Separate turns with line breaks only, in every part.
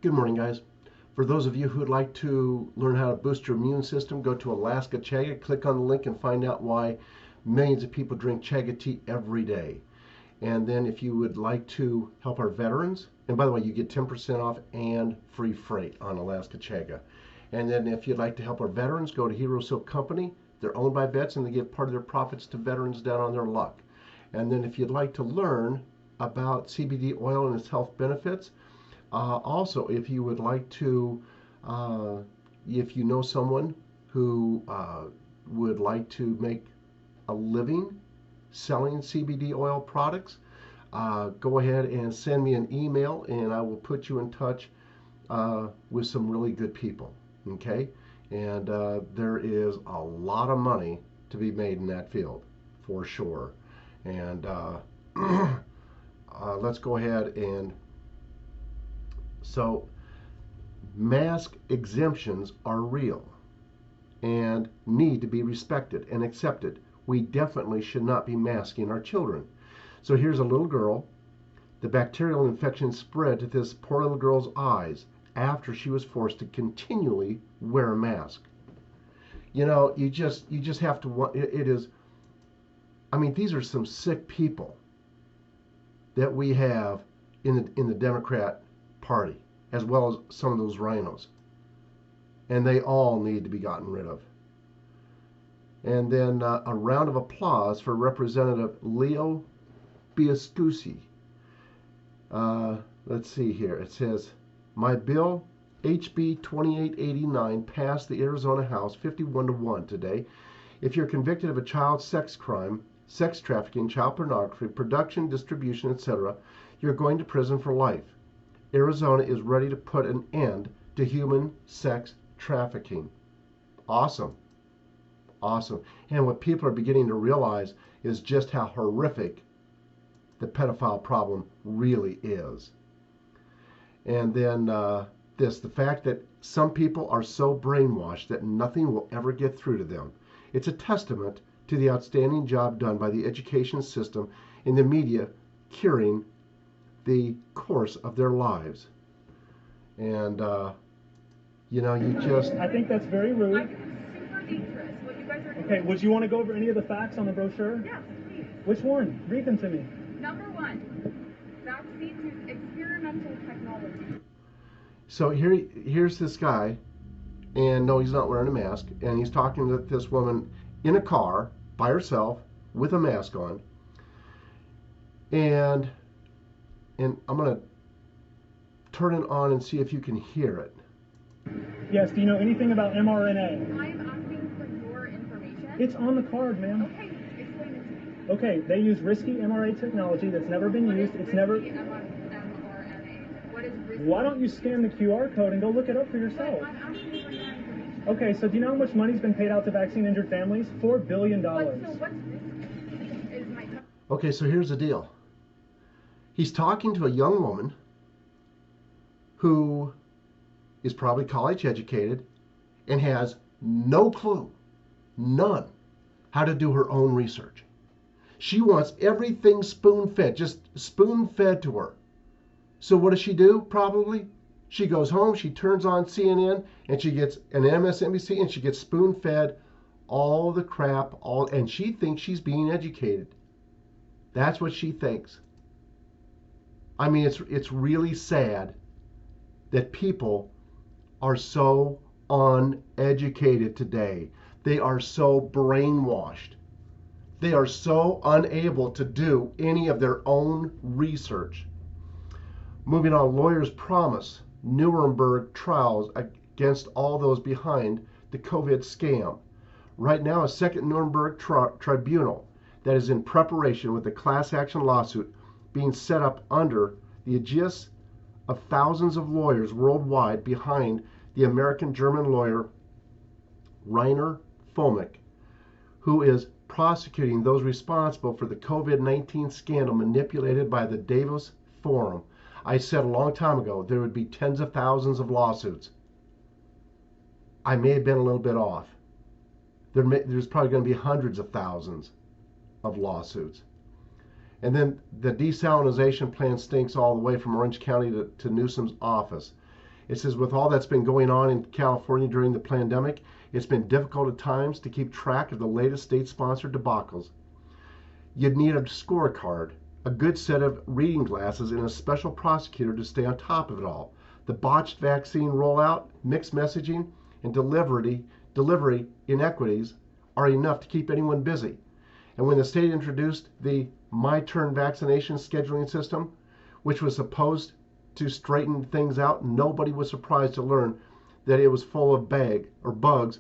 Good morning, guys. For those of you who'd like to learn how to boost your immune system, go to Alaska Chaga, click on the link and find out why millions of people drink Chaga tea every day. And then if you would like to help our veterans, and by the way, you get 10% off and free freight on Alaska Chaga. And then if you'd like to help our veterans, go to Hero Soap Company. They're owned by vets and they give part of their profits to veterans down on their luck. And then if you'd like to learn about CBD oil and its health benefits, also, if you would like to, if you know someone who would like to make a living selling CBD oil products, go ahead and send me an email and I will put you in touch with some really good people. Okay? And there is a lot of money to be made in that field for sure. And let's go ahead and so mask exemptions are real and need to be respected and accepted. We definitely should not be masking our children. So here's a little girl. The bacterial infection spread to this poor little girl's eyes after she was forced to continually wear a mask. You know, you just have to, it is, I mean, these are some sick people that we have in the Democrat Party, as well as some of those rhinos. And they all need to be gotten rid of. And then a round of applause for Representative Leo Biascusi. Let's see here. It says, my bill, HB 2889, passed the Arizona House 51-1 today. If you're convicted of a child sex crime, sex trafficking, child pornography, production, distribution, etc., you're going to prison for life. Arizona is ready to put an end to human sex trafficking. Awesome. Awesome. And what people are beginning to realize is just how horrific the pedophile problem really is. And then the fact that some people are so brainwashed that nothing will ever get through to them. It's a testament to the outstanding job done by the education system and the media curing the course of their lives. And you know, you just,
I think that's very rude.
I think it's super dangerous what you guys are doing.
Okay, would you want to go over any of the facts on the brochure?
Yes, please.
Which one? Read them to me.
Number one, vaccines use experimental technology.
so here's this guy, and no, he's not wearing a mask, and he's talking to this woman in a car by herself with a mask on. And I'm going to turn it on and see if you can hear it.
Yes, do you know anything about mRNA?
I'm asking for your information.
It's on the card, ma'am.
Okay, explain it to me.
Okay, they use risky mRNA technology that's never been used. It's never...
mRNA? What is risky?
Why don't you scan the QR code and go look it up for yourself?
I'm asking for your information.
Okay, so do you know how much money's been paid out to vaccine-injured families? $4 billion.
So what's risky is my...
Okay, so here's the deal. He's talking to a young woman who is probably college educated and has no clue, none, how to do her own research. She wants everything spoon-fed, just spoon-fed to her. So what does she do, probably? She goes home, she turns on CNN, and she gets an MSNBC, and she gets spoon-fed all the crap, and she thinks she's being educated. That's what she thinks. I mean, it's really sad that people are so uneducated today. They are so brainwashed. They are so unable to do any of their own research. Moving on, lawyers promise Nuremberg trials against all those behind the COVID scam. Right now, a second Nuremberg tribunal that is in preparation with a class action lawsuit being set up under the aegis of thousands of lawyers worldwide behind the American-German lawyer Rainer Fomick, who is prosecuting those responsible for the COVID-19 scandal manipulated by the Davos Forum. I said a long time ago there would be tens of thousands of lawsuits. I may have been a little bit off. There's probably going to be hundreds of thousands of lawsuits. And then the desalinization plan stinks all the way from Orange County to Newsom's office. It says, with all that's been going on in California during the pandemic, it's been difficult at times to keep track of the latest state-sponsored debacles. You'd need a scorecard, a good set of reading glasses, and a special prosecutor to stay on top of it all. The botched vaccine rollout, mixed messaging, and delivery inequities are enough to keep anyone busy. And when the state introduced the My Turn vaccination scheduling system, which was supposed to straighten things out, nobody was surprised to learn that it was full of bugs,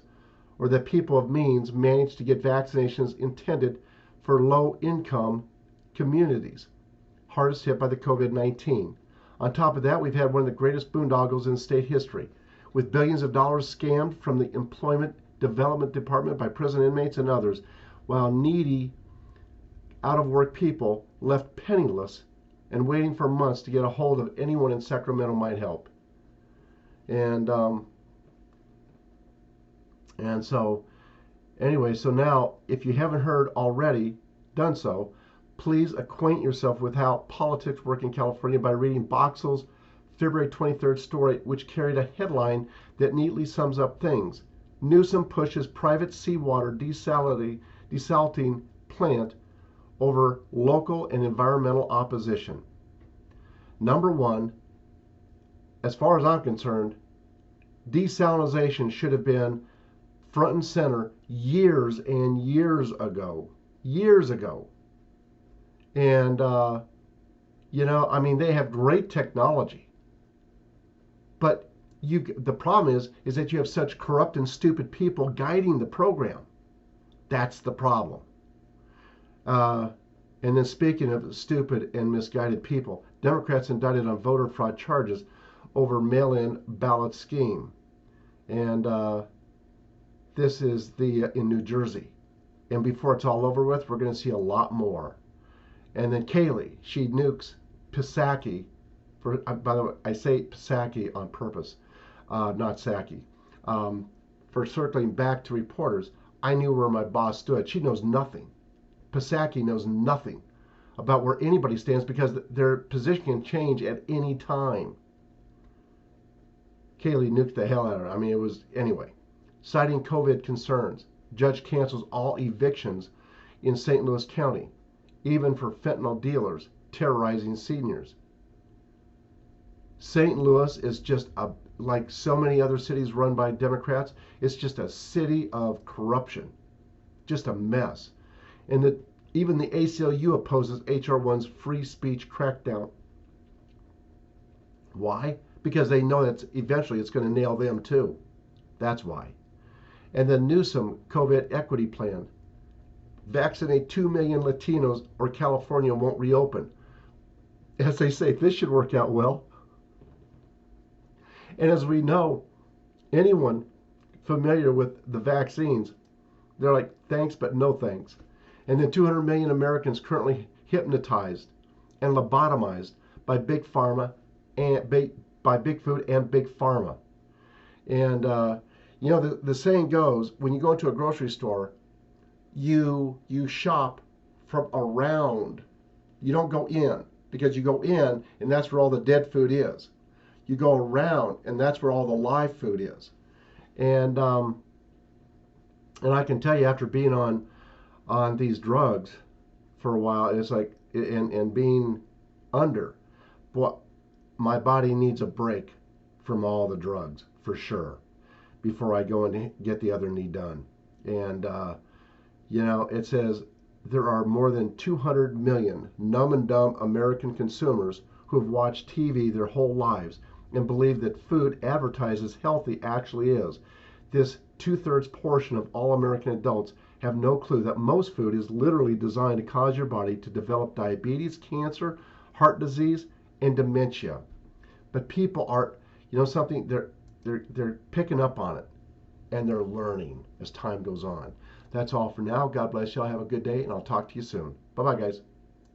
or that people of means managed to get vaccinations intended for low-income communities, hardest hit by the COVID-19. On top of that, we've had one of the greatest boondoggles in state history, with billions of dollars scammed from the Employment Development Department by prison inmates and others, while needy, out-of-work people left penniless and waiting for months to get a hold of anyone in Sacramento might help. And so, anyway, so now, if you haven't heard already, done so, please acquaint yourself with how politics work in California by reading Boxall's February 23rd story, which carried a headline that neatly sums up things. Newsom pushes private seawater desalting plant over local and environmental opposition. Number one, as far as I'm concerned, desalination should have been front and center years and years ago. Years ago. And, you know, I mean, they have great technology. But the problem is that you have such corrupt and stupid people guiding the program. That's the problem. And then speaking of stupid and misguided people, Democrats indicted on voter fraud charges over mail-in ballot scheme. And this is in New Jersey. And before it's all over with, we're going to see a lot more. And then Kaylee, she nukes Psaki. By the way, I say Psaki on purpose, not Psaki. For circling back to reporters, I knew where my boss stood. She knows nothing. Psaki knows nothing about where anybody stands because their position can change at any time. Kaylee nuked the hell out of her. I mean, it was, anyway. Citing COVID concerns, judge cancels all evictions in St. Louis County, even for fentanyl dealers terrorizing seniors. St. Louis is just like so many other cities run by Democrats, it's just a city of corruption, just a mess. And even the ACLU opposes H.R. 1's free speech crackdown. Why? Because they know that eventually it's going to nail them too. That's why. And the Newsom COVID equity plan. Vaccinate 2 million Latinos or California won't reopen. As they say, this should work out well. And as we know, anyone familiar with the vaccines, they're like, thanks, but no thanks. And then 200 million Americans currently hypnotized and lobotomized by big pharma and by big food and big pharma. And you know, the saying goes, when you go into a grocery store, you shop from around. You don't go in, because you go in and that's where all the dead food is. You go around and that's where all the live food is. And I can tell you, after being on these drugs for a while, it's like, and being under, boy, my body needs a break from all the drugs for sure before I go and get the other knee done. And you know, it says there are more than 200 million numb and dumb American consumers who have watched TV their whole lives and believe that food advertised as healthy actually is. This 2/3 portion of all American adults have no clue that most food is literally designed to cause your body to develop diabetes, cancer, heart disease, and dementia. But people are, you know something, they're picking up on it, and they're learning as time goes on. That's all for now. God bless you all. Have a good day, and I'll talk to you soon. Bye-bye, guys.